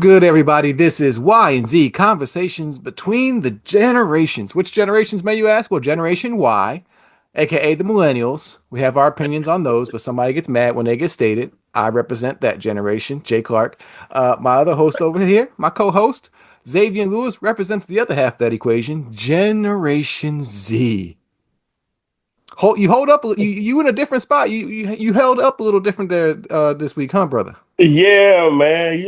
Good, everybody. This is Y and Z Conversations Between the Generations. Which generations, may you ask? Well, Generation Y, aka the Millennials. We have our opinions on those, but somebody gets mad when they get stated. I represent that generation, Jay Clark. My other host over here, my co-host, Xavier Lewis, represents the other half of that equation, Generation Z. You hold up. You in a different spot. You held up a little different there this week, huh, brother? Yeah, man.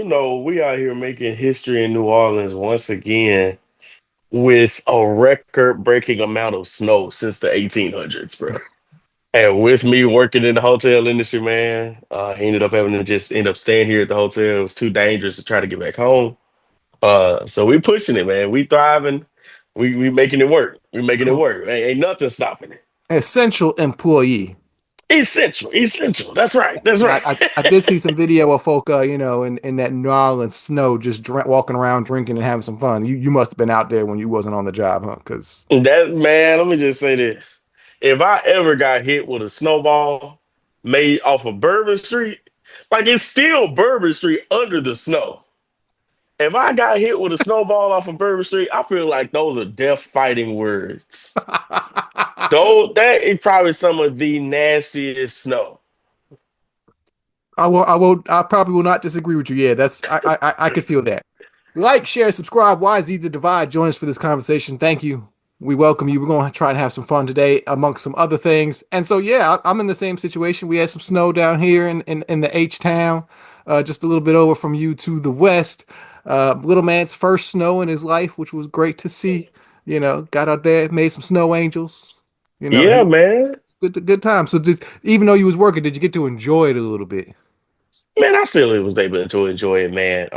We out here making history in New Orleans once again with a record-breaking amount of snow since the 1800s, bro. And with me working in the hotel industry, man, I ended up having to just end up staying here at the hotel. It was too dangerous to try to get back home. So we pushing it, man. We thriving. We making it work. We making it work. Ain't nothing stopping it. Essential employee. Essential, essential. That's right. That's Yeah, right. I did see some video of folk, in that New Orleans snow, just walking around drinking and having some fun. You must have been out there when you wasn't on the job, huh? Because That man, let me just say this. If I ever got hit with a snowball made off of Bourbon Street, like it's still Bourbon Street under the snow. If I got hit with a snowball off of Bourbon Street, I feel like those are death fighting words. Though that is probably some of the nastiest snow. I probably will not disagree with you. Yeah, I could feel that. Like, share, subscribe. YZ the Divide. Join us for this conversation. Thank you. We welcome you. We're going to try and have some fun today, amongst some other things. And so, yeah, I'm in the same situation. We had some snow down here in the H town, just a little bit over from you to the west. Little man's first snow in his life, which was great to see. Got out there, made some snow angels. Yeah, man. Good time. So, even though you was working, did you get to enjoy it a little bit? Man, I still was able to enjoy it, man.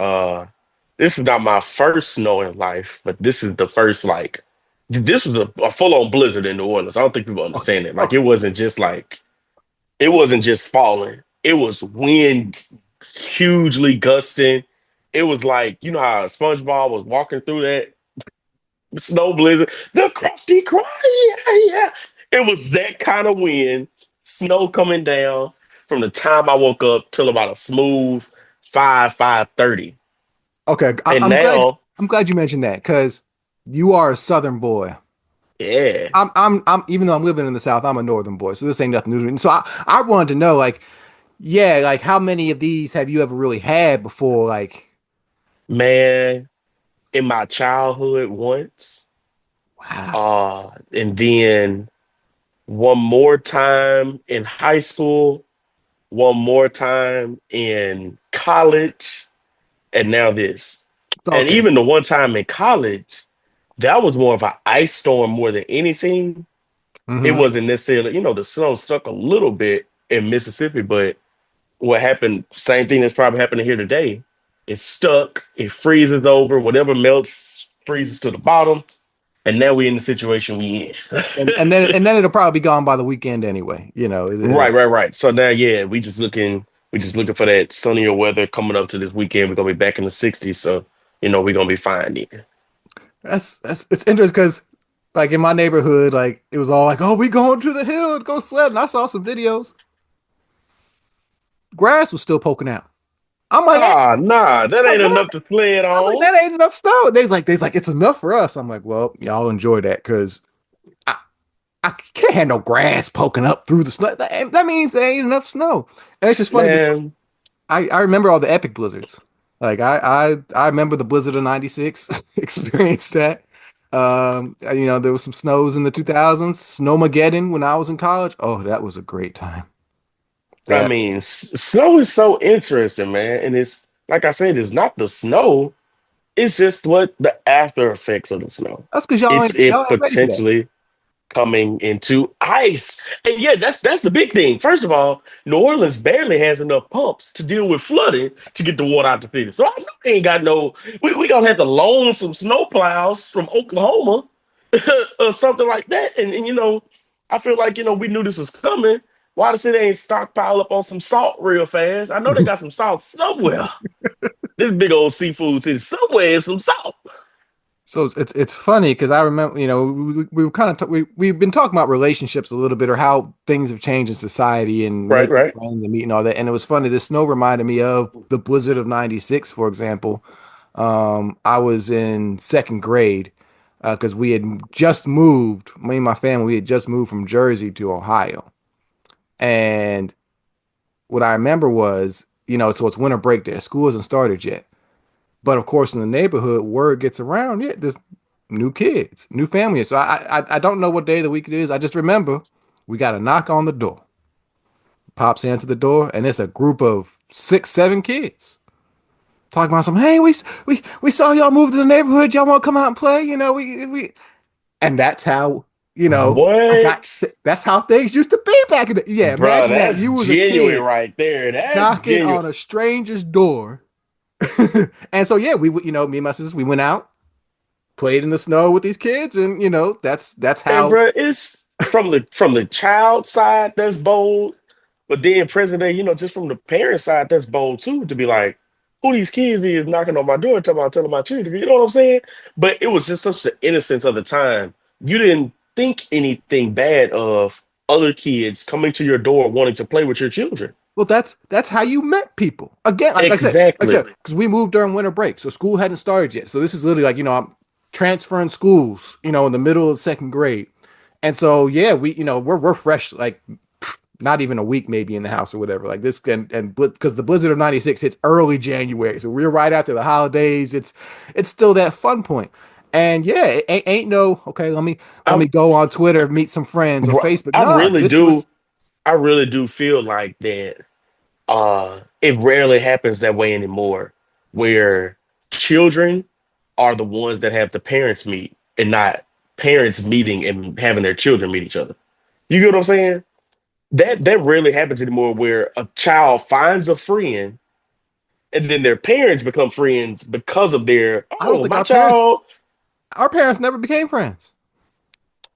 This is not my first snow in life, but this is the first this was a full-on blizzard in New Orleans. I don't think people Okay. understand it. Like Okay. it wasn't just falling. It was wind hugely gusting. It was like, you know how SpongeBob was walking through that snow blizzard, the Krusty Krab, yeah, yeah. It was that kind of wind, snow coming down from the time I woke up till about a smooth 5:30. Okay, And I'm glad. now, I'm glad you mentioned that because you are a Southern boy. yeah, Even though I'm living in the South, I'm a Northern boy, so this ain't nothing new to me. So I wanted to know, like, yeah, like how many of these have you ever really had before? Like, man, in my childhood once, wow. and then one more time in high school, one more time in college, and now this. So And okay. even the one time in college, that was more of an ice storm more than anything. It Hmm. wasn't necessarily, the snow stuck a little bit in Mississippi, but what happened, same thing that's probably happening here today. It's stuck, it freezes over, whatever melts freezes to the bottom, and now we're in the situation we in. And then it'll probably be gone by the weekend anyway. It'll. Right, right, right. So now, yeah, we just looking for that sunnier weather coming up to this weekend. We're gonna be back in the 60s, so we're gonna be fine then. That's it's interesting because like in my neighborhood, like it was all like, oh, we going to the hill to go sledding. I saw some videos. Grass was still poking out. I'm like, Ah, nah, that like, ain't what? enough to sled I was like, on. that ain't enough snow. They's like, it's enough for us. I'm like, well, y'all enjoy that because I, I can't have no grass poking up through the snow. That means there ain't enough snow. And it's just funny because Man, I remember all the epic blizzards. Like I remember the blizzard of '96, experienced that. There was some snows in the 2000s, Snowmageddon when I was in college. Oh, that was a great time. I That mean, snow is so interesting, man. And it's like I said, it's not the snow, it's just what the after effects of the snow. that's because It's y'all it ain't ready for that. potentially coming into ice. And yeah, that's the big thing. First of all, New Orleans barely has enough pumps to deal with flooding to get the water out the city. So I know they ain't got no. We gonna have to loan some snow plows from Oklahoma or something like that. And I feel like we knew this was coming. Why the city ain't stockpile up on some salt real fast? I know they got some salt somewhere. This big old seafood city somewhere is some salt. So it's funny because I remember, we were kind of we've been talking about relationships a little bit or how things have changed in society and Right, making right. friends and meeting all that. And it was funny. The snow reminded me of the blizzard of '96, for example. I was in second grade because we had just moved. Me and my family, we had just moved from Jersey to Ohio, and what I remember was, so it's winter break there. School hasn't started yet. But of course, in the neighborhood, word gets around, yeah, there's new kids, new families. So I don't know what day of the week it is. I just remember we got a knock on the door. Pops answer the door, and it's a group of 6, 7 kids talking about some. Hey, we saw y'all move to the neighborhood. Y'all want to come out and play? And that's how I got. What? That's how things used to be back in the. Yeah, Bro, imagine that that's you was a genuine kid right there. That's knocking genuine. on a stranger's door. And so yeah, me and my sisters, we went out, played in the snow with these kids, and that's And how. bro, it's from the child side that's bold, but then present day, just from the parent side that's bold too, to be like, who these kids is knocking on my door telling my children, you know what I'm saying? But it was just such the innocence of the time. You didn't think anything bad of other kids coming to your door wanting to play with your children. Well, that's how you met people. Again, like I said, Exactly. because we moved during winter break, so school hadn't started yet. So this is literally like I'm transferring schools, in the middle of second grade, and so yeah, we're fresh, like not even a week maybe in the house or whatever. Like this, and because the Blizzard of '96 hits early January, so we're right after the holidays. It's still that fun point. And yeah, it ain't no okay. Let me I go on Twitter, meet some friends or Facebook. I Nah, really this do was I really do feel like that it rarely happens that way anymore, where children are the ones that have the parents meet and not parents meeting and having their children meet each other. You get what I'm saying? That rarely happens anymore where a child finds a friend and then their parents become friends because of their, I don't oh, think my our parents child. our parents never became friends.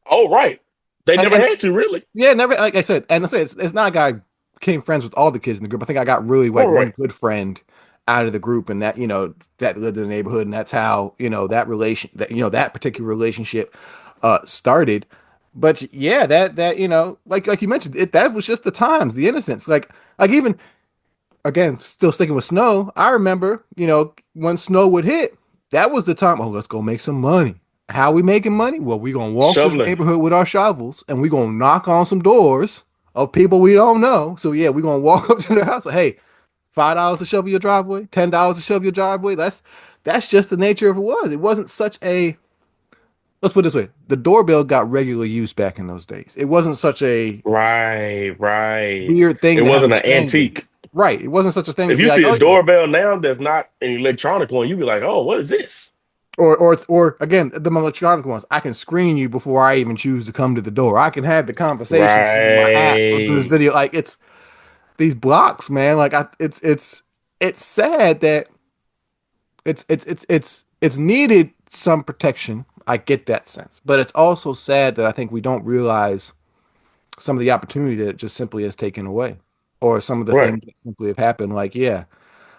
Oh, right. They never And had to, really. yeah, never like I said, and I say it's not a guy became friends with all the kids in the group. I think I got really All like one right. good friend out of the group, and that lived in the neighborhood, and that's how that particular relationship started. But yeah, that like you mentioned, that was just the times, the innocence. Like even again, still sticking with snow. I remember when snow would hit, that was the time. Oh, let's go make some money. How we making money? Well, we gonna walk this Shoveling. neighborhood with our shovels, and we gonna knock on some doors of people we don't know. So yeah, we gonna walk up to their house. Like, hey, $5 to shovel your driveway, $10 to shovel your driveway. That's just the nature of it was. It wasn't such a let's put it this way. The doorbell got regular use back in those days. It wasn't such a Right, right. weird It thing to have a wasn't an stranger. antique. Right. It wasn't such a thing to If be you like, see a oh yeah. doorbell now that's not an electronic one, you be like, "Oh, what is this?" Or again, the electronic ones. I can screen you before I even choose to come to the door. I can have the conversation through my app or through this Right. video. Like it's these blocks, man. Like it's sad that it's needed some protection. I get that sense, but it's also sad that I think we don't realize some of the opportunity that it just simply has taken away, or some of the Right. things that simply have happened. Like yeah,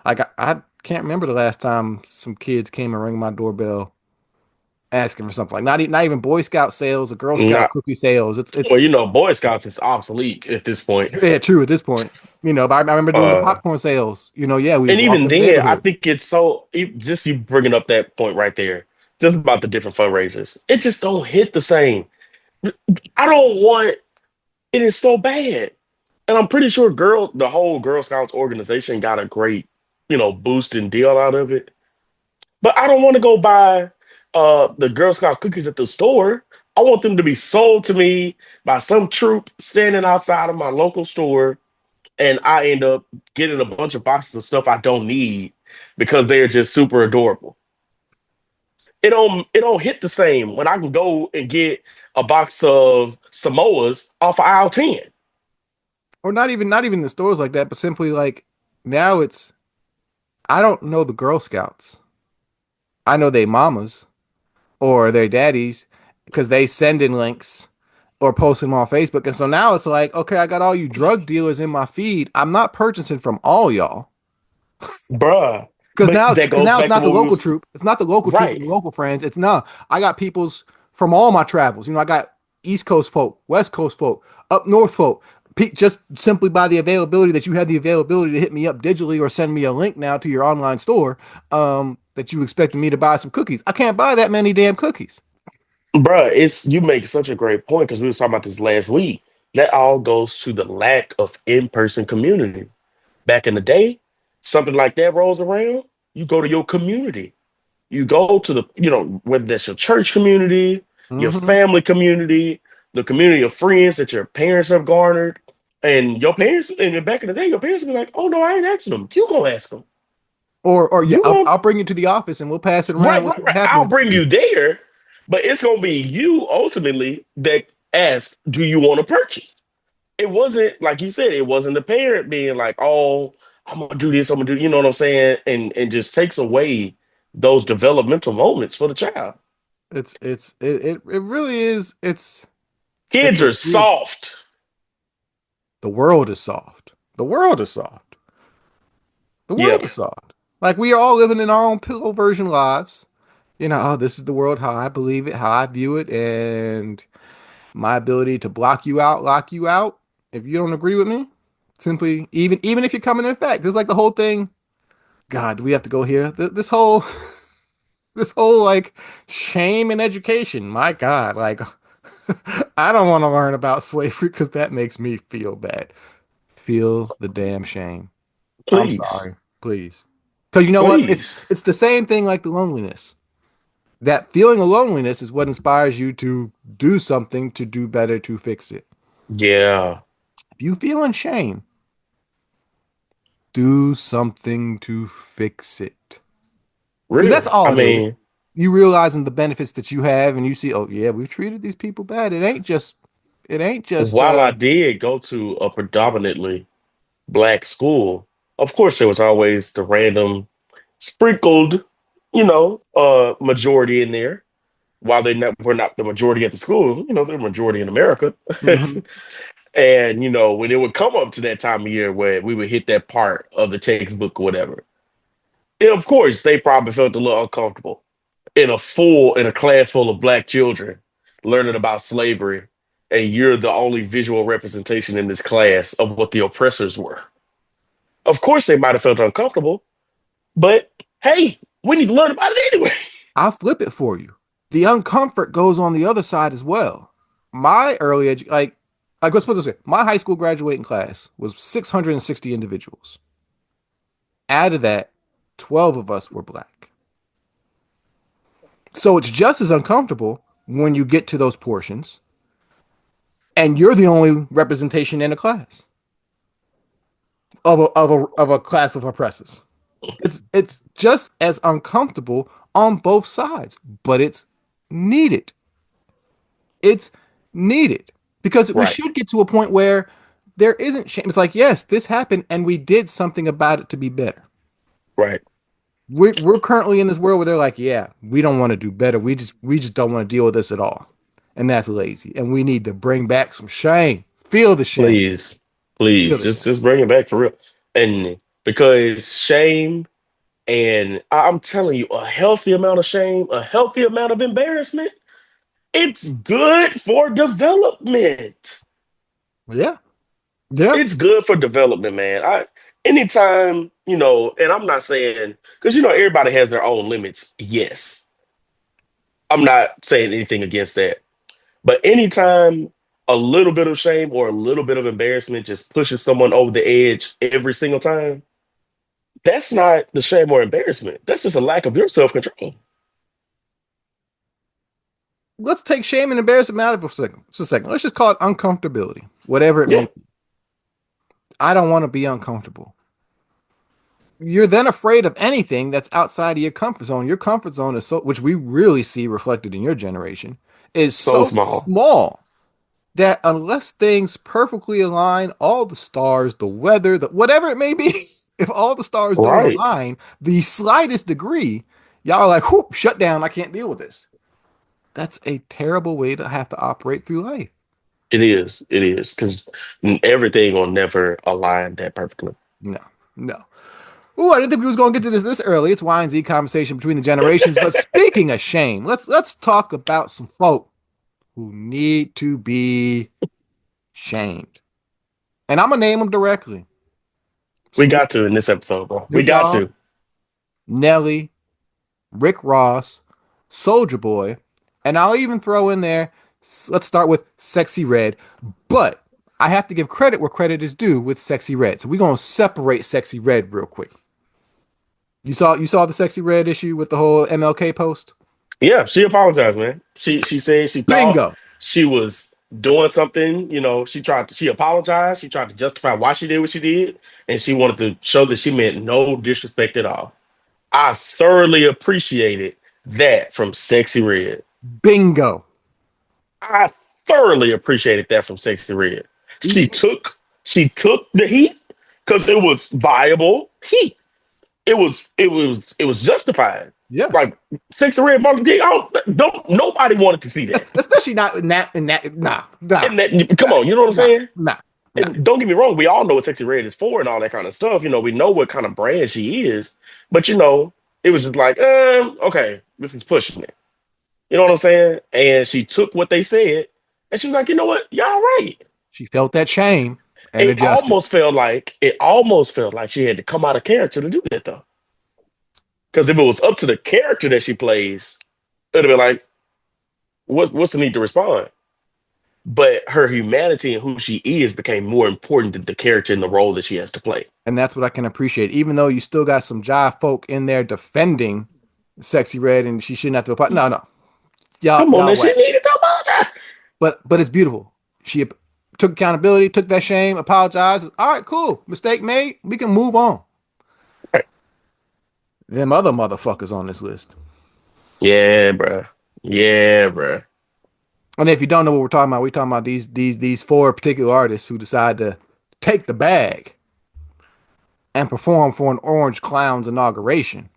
like I can't remember the last time some kids came and rang my doorbell asking for something like not even Boy Scout sales or Girl Scout Not cookie sales. It's well, Boy Scouts is obsolete at this point. yeah, true at this point. But I remember doing the Uh, popcorn sales. Yeah, we was and even walking the then, I neighborhood. think it's just you bringing up that point right there, just about the different fundraisers. It just don't hit the same. I don't want it is so bad. And I'm pretty sure the whole Girl Scouts organization got a great, boost and deal out of it. But I don't want to go buy the Girl Scout cookies at the store. I want them to be sold to me by some troop standing outside of my local store, and I end up getting a bunch of boxes of stuff I don't need because they're just super adorable. It don't hit the same when I can go and get a box of Samoas off of aisle 10. Or not even the stores like that, but simply like now it's I don't know the Girl Scouts. I know they mamas or their daddies because they send in links or post them on Facebook. And so now it's like, okay, I got all you drug dealers in my feed. I'm not purchasing from all y'all. Bruh. Because But now, that because goes now it's back to not the what we local was troop. It's not the local troop and right. the local friends. It's no. I got people's from all my travels. I got East Coast folk, West Coast folk, up North folk. Just simply by the availability that you have the availability to hit me up digitally or send me a link now to your online store. that you expected me to buy some cookies. I can't buy that many damn cookies. Bruh, it's you make such a great point because we was talking about this last week. That all goes to the lack of in-person community. Back in the day, something like that rolls around, you go to your community. You go to the, whether that's your church community, your Mm-hmm. family community, the community of friends that your parents have garnered. And your parents, and back in the day, your parents would be like, oh no, I ain't asking them. You go ask them. Or yeah, You go I'll bring you to the office and we'll pass it around. right, We'll see right, what right. I'll happens. bring you there, but it's gonna be you ultimately that ask, do you want to purchase? It wasn't like you said, it wasn't the parent being like, oh, I'm gonna do this, I'm gonna do, you know what I'm saying? And just takes away those developmental moments for the child. It really is. It's Kids a are weird. soft. The world is soft. The world is soft. The Yeah, world is soft. Like we are all living in our own pillow version lives. Oh, this is the world how I believe it, how I view it, and my ability to block you out, lock you out. If you don't agree with me, simply even if you're coming in fact, it's like the whole thing. God, do we have to go here? This whole this whole like shame in education. My God, like I don't want to learn about slavery because that makes me feel bad. Feel the damn shame. I'm please, sorry, please. Because you know what? please. It's the same thing like the loneliness. That feeling of loneliness is what inspires you to do something to do better to fix it. Yeah, If you feel in shame, do something to fix it. Because that's really. I all it is. mean, You realizing the benefits that you have, and you see, oh yeah, we've treated these people bad. It ain't just while I did go to a predominantly black school, of course there was always the random sprinkled, majority in there. While were not the majority at the school, they're majority in America. mhm. And when it would come up to that time of year where we would hit that part of the textbook or whatever, and of course they probably felt a little uncomfortable in a class full of black children learning about slavery, and you're the only visual representation in this class of what the oppressors were. Of course they might have felt uncomfortable, but hey, we need to learn about it anyway. I'll flip it for you. The uncomfort goes on the other side as well. My like let's put it this way. My high school graduating class was 660 individuals. Out of that, 12 of us were black. So it's just as uncomfortable when you get to those portions and you're the only representation in a class of a class of oppressors. It's just as uncomfortable on both sides, but it's needed. It's needed because we Right, should get to a point where there isn't shame. It's like, yes, this happened and we did something about it to be better. right. We're currently in this world where they're like, yeah, we don't want to do better. We just don't want to deal with this at all. And that's lazy. And we need to bring back some shame. Feel the shame. Please, Feel please, the just shame. just bring it back for real. And because shame and I'm telling you, a healthy amount of shame, a healthy amount of embarrassment, it's good for development. Yeah. Yeah. It's good for development, man. Anytime, and I'm not saying because everybody has their own limits. Yes. I'm not saying anything against that. But anytime a little bit of shame or a little bit of embarrassment just pushes someone over the edge every single time, that's not the shame or embarrassment. That's just a lack of your self control. Let's take shame and embarrassment out of it for a second. Just a second. Let's just call it uncomfortability, whatever it may Yeah. be. I don't want to be uncomfortable. You're then afraid of anything that's outside of your comfort zone. Your comfort zone is so, which we really see reflected in your generation, is So so small. small that unless things perfectly align, all the stars, the weather, whatever it may be, if all the stars don't Right. align, the slightest degree, y'all are like, whoop, shut down. I can't deal with this. That's a terrible way to have to operate through life. It is. It is. Because everything will never align that perfectly. No, no. Oh, I didn't think we was going to get to this early. It's Y and Z conversation between the generations. But speaking of shame, let's talk about some folk who need to be shamed. And I'm gonna name them directly: We Snoop, got to in this episode, bro. We Snoop got Dogg, to. Nelly, Rick Ross, Soldier Boy, and I'll even throw in there. Let's start with Sexy Red, but I have to give credit where credit is due with Sexy Red. So we're gonna separate Sexy Red real quick. You saw the Sexy Red issue with the whole MLK post. Yeah, she apologized, man. She said she thought Bingo. she was doing something. She apologized. She tried to justify why she did what she did, and she wanted to show that she meant no disrespect at all. I thoroughly appreciated that from Sexy Red. Bingo. I thoroughly appreciated that from Sexy Red. E- She took the heat because it was viable heat. It was justified. Yes. Like Sexy Red Martin King, don't nobody wanted to see that. Especially not in that. Nah. And that, come on, you know what I'm Nah. saying? Nah. Nah. And don't get me wrong, we all know what Sexy Red is for and all that kind of stuff. We know what kind of brand she is, but it was just like, okay, this is pushing it. You know what I'm saying? And she took what they said, and she was like, you know what, y'all right. She felt that shame and It adjusted. almost felt like she had to come out of character to do that though. Because if it was up to the character that she plays, it'd have been like, what's the need to respond? But her humanity and who she is became more important than the character and the role that she has to play. And that's what I can appreciate. Even though you still got some jive folk in there defending Sexy Red and she shouldn't have to apologize. No, no. Y'all, Come on, y'all that she whack. needed to apologize. But it's beautiful. She took accountability, took that shame, apologized. All right, cool. Mistake made. We can move on. Right. Them other motherfuckers on this list. Yeah, bruh. Yeah, bruh. And if you don't know what we're talking about these four particular artists who decide to take the bag and perform for an Orange Clown's inauguration.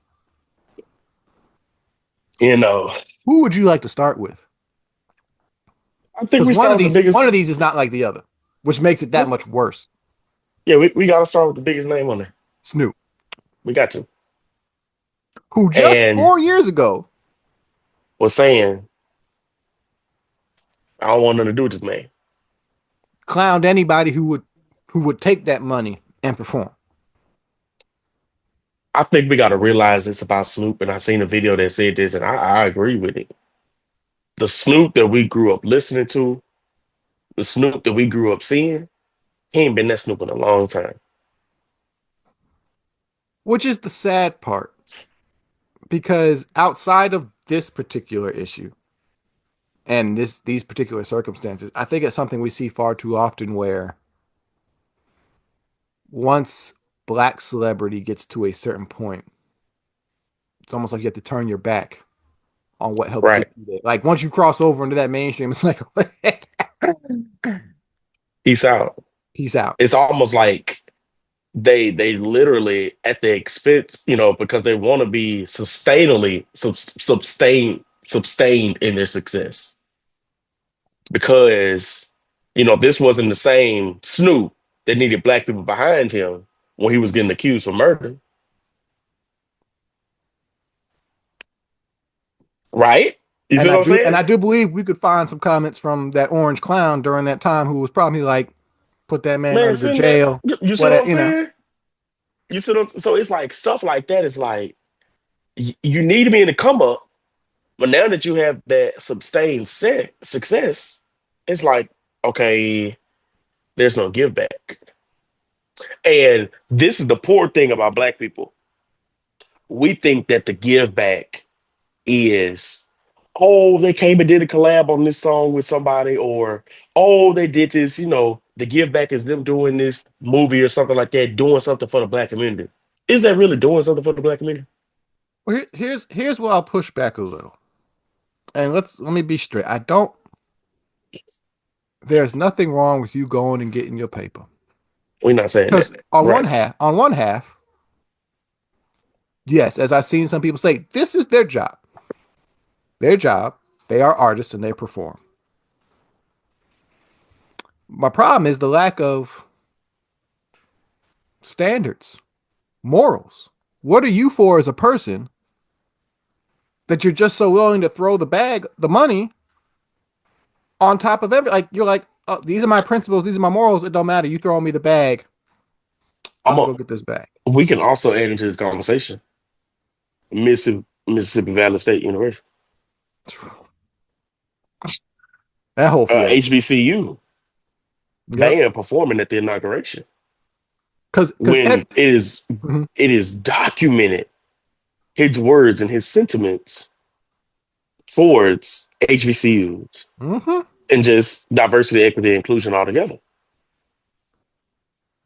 You know, Who would you like to start with? I think Because we start with the one of biggest. these is not like the other, which makes it that Let's, much worse. yeah, we got to start with the biggest name on there. Snoop, We got to. who just And 4 years ago was saying, I don't want nothing to do with this man. clowned anybody who would take that money and perform. I think we got to realize this about Snoop. And I seen a video that said this, and I agree with it. The Snoop that we grew up listening to, the Snoop that we grew up seeing, he ain't been that Snoop in a long time. Which is the sad part. Because outside of this particular issue and these particular circumstances, I think it's something we see far too often where once black celebrity gets to a certain point, it's almost like you have to turn your back on what helped Right. get you there. Like once you cross over into that mainstream, it's like Peace out. peace out. It's almost like they literally at the expense, because they want to be sustained in their success. Because this wasn't the same Snoop that needed black people behind him when he was getting accused for murder. Right? You see And I what I'm do and I saying? do believe we could find some comments from that orange clown during that time who was probably like, put that man Man, under the sitting there, jail. you see what What I'm saying? You see what I'm, so it's like stuff like that is like you need to be in the come up, but now that you have that sustained success, it's like, okay, there's no give back. And this is the poor thing about black people. We think that the give back is, oh, they came and did a collab on this song with somebody, or oh, they did this, the give back is them doing this movie or something like that, doing something for the black community. Is that really doing something for the black community? Well, here's where I'll push back a little. And let me be straight. I don't. There's nothing wrong with you going and getting your paper. We're not saying Because that. on Right. one half, yes, as I've seen some people say, this is their job. Their job. They are artists and they perform. My problem is the lack of standards, morals. What are you for as a person that you're just so willing to throw the money on top of everything? Like you're like, oh, these are my principles, these are my morals. It don't matter. You throwing me the bag, I'm I'm gonna a, go get this bag. we can also add into this conversation Missy Mississippi Valley State University. That whole field. HBCU Yep. band performing at the inauguration Because when mhm. it is documented his words and his sentiments towards HBCUs Mhm. and just diversity, equity, inclusion altogether.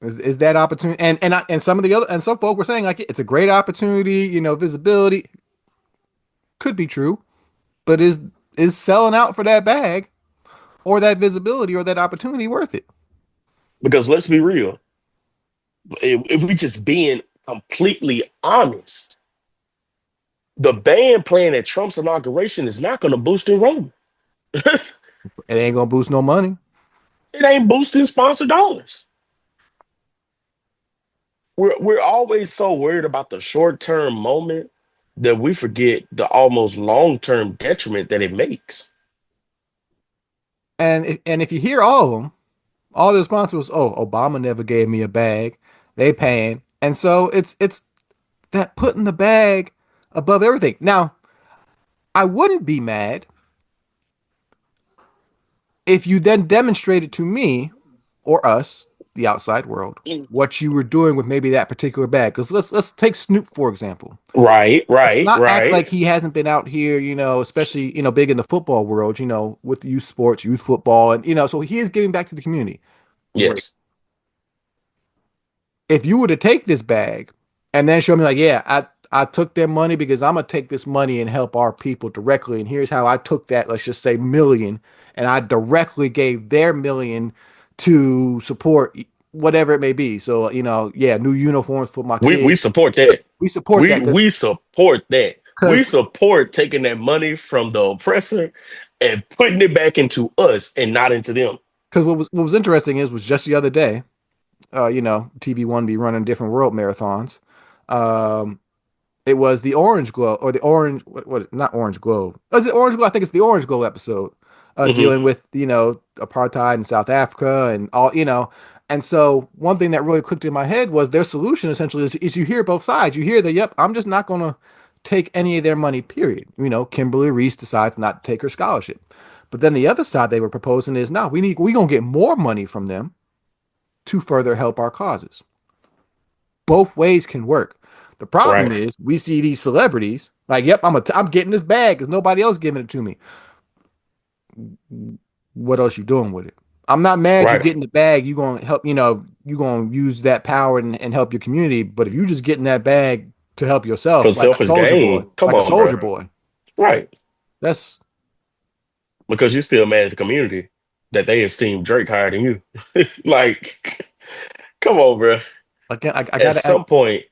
Is that opportunity and some of the other and some folk were saying like it's a great opportunity, visibility could be true, but is selling out for that bag or that visibility or that opportunity worth it? Because let's be real, if we just being completely honest, the band playing at Trump's inauguration is not going to boost enrollment. It It ain't gonna boost no money. ain't boosting sponsor dollars. We're always so worried about the short term moment that we forget the almost long term detriment that it makes. And if you hear all of them, all the response was, "Oh, Obama never gave me a bag. They paying." And so it's that putting the bag above everything. Now, I wouldn't be mad if you then demonstrated to me or us, the outside world, what you were doing with maybe that particular bag. Because let's take Snoop for example. Right, Let's right, not act right. like he hasn't been out here, especially big in the football world, with youth sports, youth football, and so he is giving back to the community. Great. Yes. If you were to take this bag and then show me like, yeah, I took their money because I'm gonna take this money and help our people directly, and here's how I took that, let's just say million, and I directly gave their million to support whatever it may be. So, yeah, new uniforms for my We kids. support that. We support We that we support that. because We support taking that money from the oppressor and putting it back into us and not into them. what was interesting was just the other day, TV1 be running different world marathons. Um, It was the Orange Glow or the Orange, what not Orange Glow. Was it Orange Glow? I think it's the Orange Glow episode, Hmm. dealing with, apartheid in South Africa and all. And so one thing that really clicked in my head was their solution essentially is you hear both sides. You hear that, yep, I'm just not going to take any of their money, period. Kimberly Reese decides not to take her scholarship. But then the other side they were proposing is, no, we going to get more money from them to further help our causes. Both ways can work. The problem Right, is we see these celebrities like, yep, I'm getting this bag because nobody else giving it to me. What else you doing with it? I'm not mad you right. getting the bag. You gonna help, you gonna use that power and help your community. But if you just getting that bag to help For yourself, selfish gain. Come like a on, bro. soldier boy, Right. that's Because you're still mad at the community that they esteem Drake higher than you. Like, come on, bro. again. I At gotta ask, some point,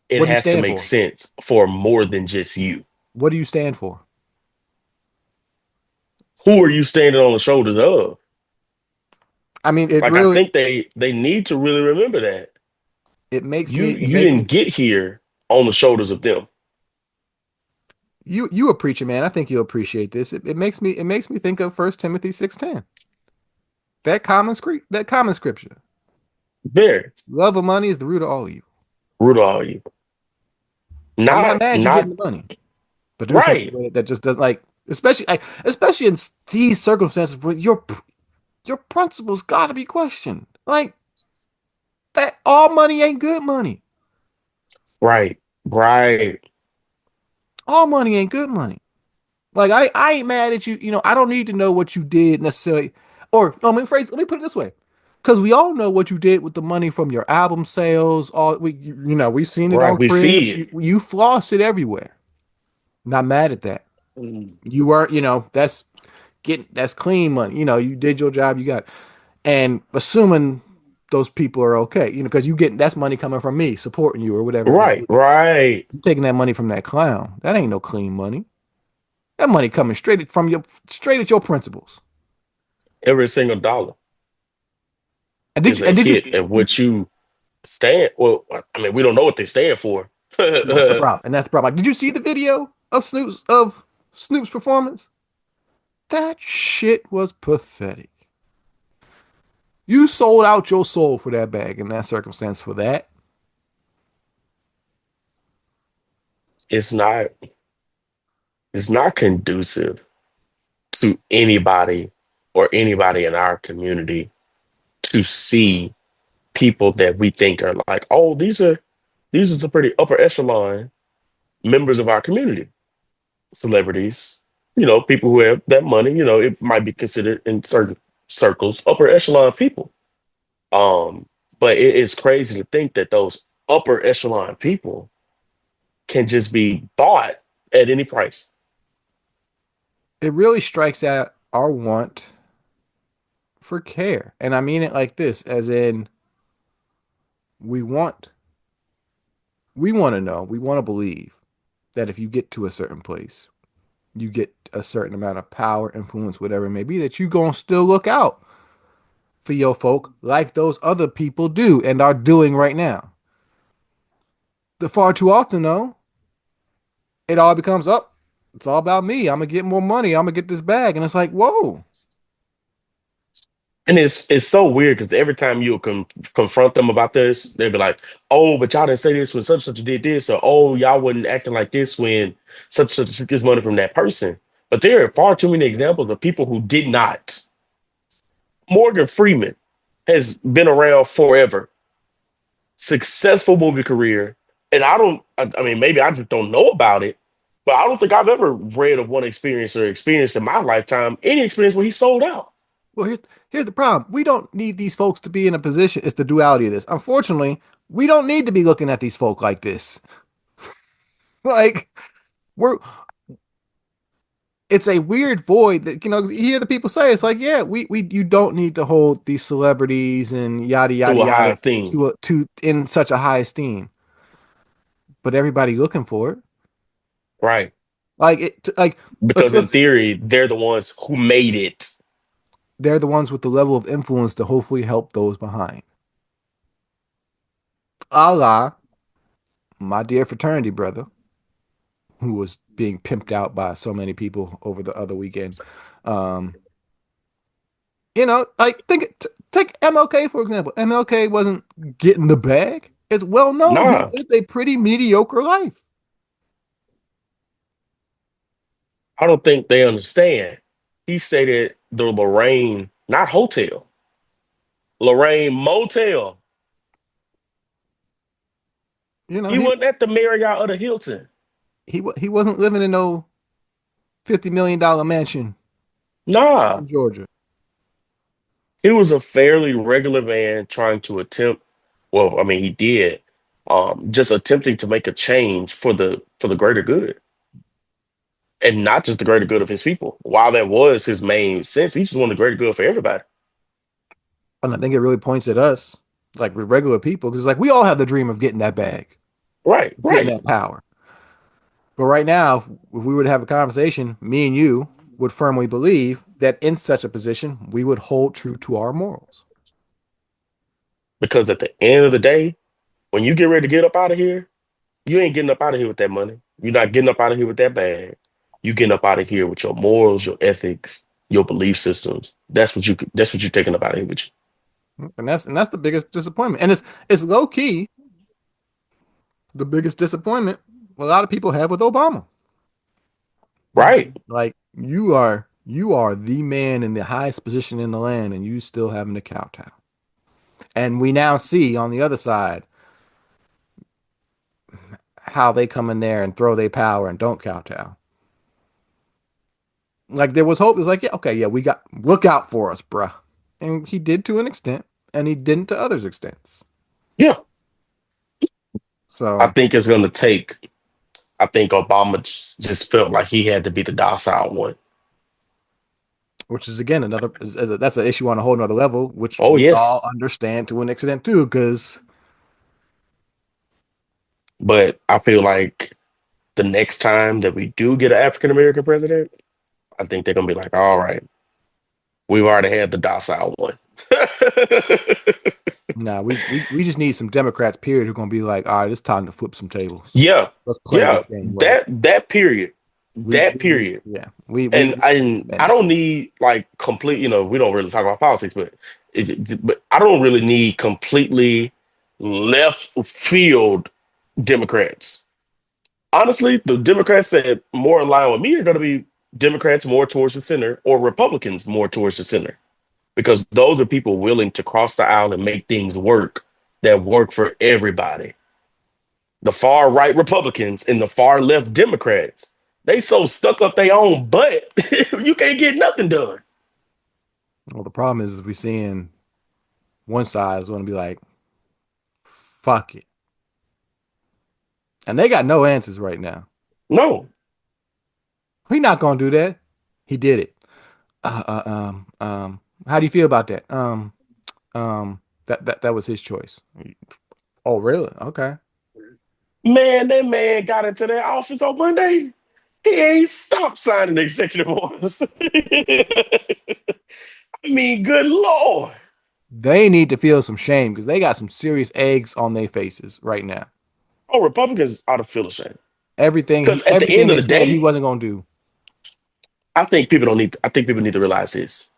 it what do you has to stand make for? sense for more than just you. What do you stand for? Who are you standing on the shoulders of? I mean, it Like, I really think they need to really remember that it makes you me it you makes me didn't get here on the shoulders of them. you a preacher, man. I think you'll appreciate this. It makes me think of First Timothy 6:10. That common scripture. There, Love of money is the root of all evil. root all you. I'm not Not mad you not getting the money, but do something right, with it that just doesn't especially in these circumstances where your principles got to be questioned. Like that, all money ain't good money. right, right. All money ain't good money. Like I ain't mad at you. I don't need to know what you did necessarily, or no, let me put it this way. Because we all know what you did with the money from your album sales. All we've seen it Right. on We see Cribs. it. You floss it everywhere. Not mad at that. Mm. You weren't, that's clean money. You did your job, you got, and assuming those people are okay, because you get that's money coming from me supporting you or whatever it may Right, be. right. You taking that money from that clown. That ain't no clean money. That money coming straight at your principles. Every single dollar And did is you a and did you hit at what you stand. Well, I mean, we don't know what they stand for. that's the problem. And that's the problem. Like, did you see the video of Snoop's performance? That shit was pathetic. You sold out your soul for that bag in that circumstance for that. It's not. is not conducive to anybody or anybody in our community to see people that we think are like, oh, these are the pretty upper echelon members of our community, celebrities, people who have that money, it might be considered in certain circles upper echelon people. Um, but it is crazy to think that those upper echelon people can just be bought at any price. It really strikes at our want for care. And I mean it like this, as in we want we want to know, we want to believe that if you get to a certain place, you get a certain amount of power, influence, whatever it may be, that you gonna still look out for your folk like those other people do and are doing right now. The far too often though, it all becomes up. It's all about me. I'm gonna get more money. I'm gonna get this bag, and it's like, whoa. And it's so weird because every time you confront them about this, they'll be like, "Oh, but y'all didn't say this when such and such did this," or "Oh, y'all wasn't acting like this when such and such took this money from that person." But there are far too many examples of people who did not. Morgan Freeman has been around forever, successful movie career, and I mean, maybe I just don't know about it, but I don't think I've ever read of one experience or experienced in my lifetime any experience where he sold out. Well, here's the problem. We don't need these folks to be in a position. It's the duality of this. Unfortunately, we don't need to be looking at these folk like this. Like we're it's a weird void that you hear the people say it's like, yeah, we you don't need to hold these celebrities and yada To yada a high yada thing, to in such a high esteem. But everybody looking for it. right? Like let's Because in let's theory, they're the ones who made it. they're the ones with the level of influence to hopefully help those behind. Allah, my dear fraternity brother, who was being pimped out by so many people over the other weekend. Um, like take MLK for example. MLK wasn't getting the bag. It's well known he Nah, lived a pretty mediocre life. I don't think they understand. He stated the Lorraine, not hotel, Lorraine Motel. You know, He he wasn't at the Marriott or the Hilton. he wasn't living in no $50 million mansion Nah, in Georgia. he was a fairly regular man trying to attempt. Well, I mean, he did, just attempting to make a change for the greater good, and not just the greater good of his people. While that was his main sense, he just wanted the greater good for everybody. And I think it really points at us, like with regular people, because like we all have the dream of getting that bag, Right, getting right. that power. But right now, if we were to have a conversation, me and you would firmly believe that in such a position, we would hold true to our morals. Because at the end of the day, when you get ready to get up out of here, you ain't getting up out of here with that money. You're not getting up out of here with that bag. You getting up out of here with your morals, your ethics, your belief systems. That's what you're taking up out of here with you. And that's the biggest disappointment. And it's low key the biggest disappointment a lot of people have with Obama. Right. Like you are the man in the highest position in the land and you still having to kowtow. And we now see on the other side how they come in there and throw their power and don't kowtow. Like there was hope. It's like, yeah, okay, yeah, we got look out for us, bruh. And he did to an extent, and he didn't to others' extents. Yeah. I So, think it's gonna take I think Obama just felt like he had to be the docile one. which is again that's an issue on a whole nother level, which Oh we all yes. understand to an extent too, because But I feel like the next time that we do get an African American president, I think they're gonna be like, all right, we've already had the docile one. nah, we just need some Democrats, period, who are gonna be like, all right, it's time to flip some tables. Yeah, Let's play yeah. this game right. That period. That We need, period. yeah, we And I don't need like complete, we don't really talk about politics, but but I don't really need completely left field Democrats. Honestly, the Democrats that more align with me are going to be Democrats more towards the center or Republicans more towards the center because those are people willing to cross the aisle and make things work that work for everybody. The far right Republicans and the far left Democrats, they so stuck up their own butt, you can't get nothing done. Well, the problem is we're seeing one side is going to be like, fuck it. And they got no answers right now. No, He not going to do that. He did it. How do you feel about that? That was his choice. Oh, really? Okay. man, that man got into that office on Monday. He ain't stopped signing executive orders. I mean, good Lord. They need to feel some shame because they got some serious eggs on their faces right now. Oh, Republicans ought to feel ashamed. Because at the Everything end of they the said he day, wasn't going to do. I think people need to realize this.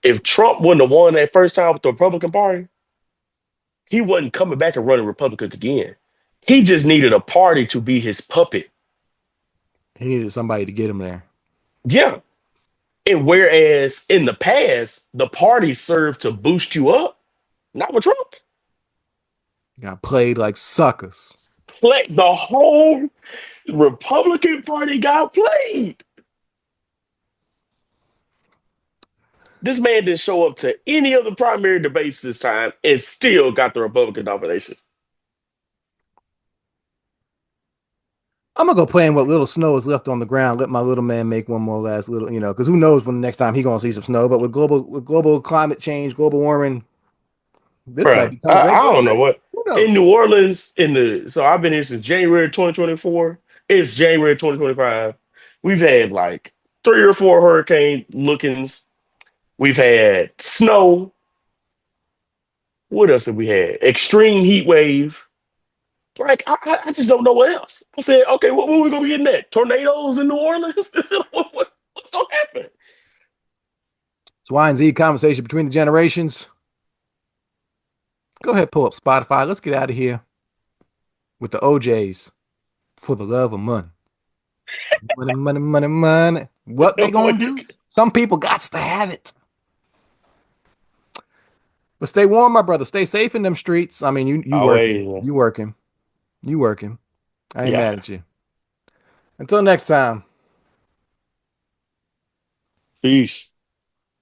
If Trump wouldn't have won that first time with the Republican Party, he wasn't coming back and running Republicans again. He just needed a party to be his puppet. He needed somebody to get him there. Yeah. And whereas in the past, the party served to boost you up, not with Trump. Got played like suckers. The whole Republican Party got played. This man didn't show up to any of the primary debates this time and still got the Republican nomination. I'm gonna go play in what little snow is left on the ground. Let my little man make one more last little, because who knows when the next time he gonna see some snow. But with global climate change, global warming, this might Bro, become a I regular don't know event. what. Who In knows? New Orleans, so I've been here since January 2024. It's January 2025. We've had like three or four hurricane lookings. We've had snow. What else have we had? Extreme heat wave. Like I just don't know what else. I said, okay, what are we gonna be getting at? Tornadoes in New Orleans? What's gonna happen? It's Y and Z conversation between the generations. Go ahead, pull up Spotify. Let's get out of here with the OJs for the love of money. Money, money, money, money. What they gonna do? Some people got to have it. But stay warm, my brother. Stay safe in them streets. I mean, you working. Always, You working. You working. I ain't yeah. mad at you. Until next time. Peace.